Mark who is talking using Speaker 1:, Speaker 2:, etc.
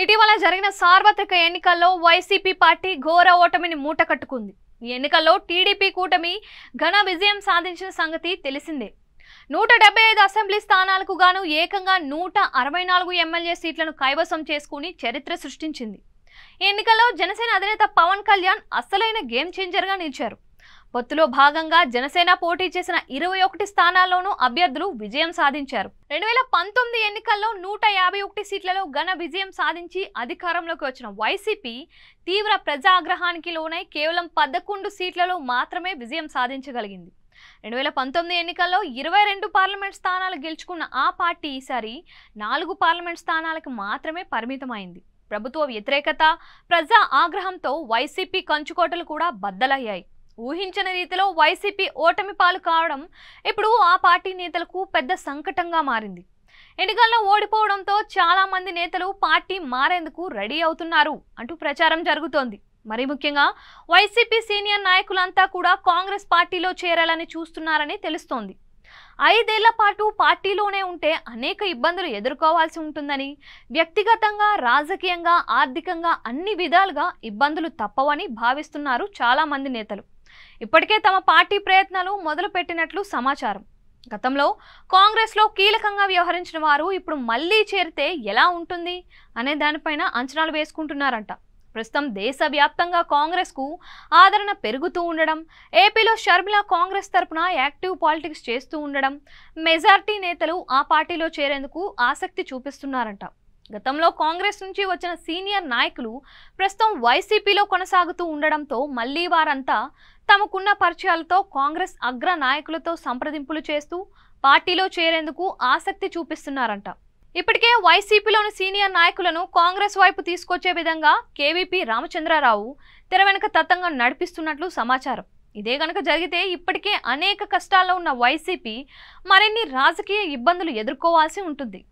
Speaker 1: ఇటీవల జరిగిన సార్వత్రిక ఎన్నికల్లో వైసీపీ పార్టీ ఘోర ఓటమిని మూటకట్టుకుంది. ఈ ఎన్నికల్లో టీడీపీ కూటమి ఘన విజయం సాధించిన సంగతి తెలిసిందే. 175 అసెంబ్లీ స్థానాలకు గాను ఏకంగా 164 ఎమ్మెల్యే సీట్లను కైవసం చేసుకుని చరిత్ర సృష్టించింది. ఈ ఎన్నికల్లో జనసేన అధినేత పవన్ కళ్యాణ్ అసలైన గేమ్ చేంజర్ గా నిలిచారు. పొత్తులో భాగంగా జనసేన పోటీ చేసిన 21 స్థానాల్లోనూ అభ్యర్థులు విజయం సాధించారు. 2019 ఎన్నికల్లో 151 సీట్లలో ఘన విజయం సాధించి అధికారంలోకి వచ్చిన వైసీపీ తీవ్ర ప్రజాగ్రహానికి లోనై కేవలం 11 సీట్లలో మాత్రమే విజయం సాధించగలిగింది. 2019 ఎన్నికల్లో 22 పార్లమెంట్ స్థానాలు గెలుచుకున్న ఆ పార్టీ ఈసారి 4 పార్లమెంట్ స్థానాలకు మాత్రమే పరిమితమైంది. ప్రభుత్వ వ్యతిరేకత, ప్రజా ఆగ్రహంతో వైసీపీ కంచుకోటలు కూడా బద్దలయ్యాయి. ఊహించని రీతిలో వైసీపీ ఓటమి పాలు కావడం ఇప్పుడు ఆ పార్టీ నేతలకు పెద్ద సంకటంగా మారింది. ఎన్నికల్లో ఓడిపోవడంతో చాలా మంది నేతలు పార్టీ మారేందుకు రెడీ అవుతున్నారు అంటూ ప్రచారం జరుగుతోంది. మరి ముఖ్యంగా వైసీపీ సీనియర్ నాయకులంతా కూడా కాంగ్రెస్ పార్టీలో చేరాలని చూస్తున్నారని తెలుస్తోంది. 5 ఏళ్ల పాటు పార్టీలోనే ఉంటే అనేక ఇబ్బందులు ఎదుర్కోవాల్సి ఉంటుందని, వ్యక్తిగతంగా, రాజకీయంగా, ఆర్థికంగా అన్ని విధాలుగా ఇబ్బందులు తప్పవని భావిస్తున్నారు చాలా మంది నేతలు. ఇప్పటికే తమ పార్టీ ప్రయత్నాలు మొదలు పెట్టినట్లు సమాచారం. గతంలో కాంగ్రెస్లో కీలకంగా వ్యవహరించిన వారు ఇప్పుడు మళ్లీ చేరితే ఎలా ఉంటుంది అనే దానిపైన అంచనాలు వేసుకుంటున్నారంట. ప్రస్తుతం దేశవ్యాప్తంగా కాంగ్రెస్కు ఆదరణ పెరుగుతూ ఉండడం, ఏపీలో షర్మిల కాంగ్రెస్ తరపున యాక్టివ్ పాలిటిక్స్ చేస్తూ ఉండడం, మెజార్టీ నేతలు ఆ పార్టీలో చేరేందుకు ఆసక్తి చూపిస్తున్నారంట. గతంలో కాంగ్రెస్ నుంచి వచ్చిన సీనియర్ నాయకులు ప్రస్తుతం వైసీపీలో కొనసాగుతూ ఉండడంతో మళ్లీ వారంతా తమకున్న పరిచయాలతో కాంగ్రెస్ అగ్ర నాయకులతో సంప్రదింపులు చేస్తూ పార్టీలో చేరేందుకు ఆసక్తి చూపిస్తున్నారంట. ఇప్పటికే వైసీపీలోని సీనియర్ నాయకులను కాంగ్రెస్ వైపు తీసుకొచ్చే విధంగా కేవీపీ రామచంద్రరావు తెర వెనుక తతంగం నడిపిస్తున్నట్లు సమాచారం. ఇదే గనక జరిగితే ఇప్పటికే అనేక కష్టాల్లో ఉన్న వైసీపీ మరిన్ని రాజకీయ ఇబ్బందులు ఎదుర్కోవాల్సి ఉంటుంది.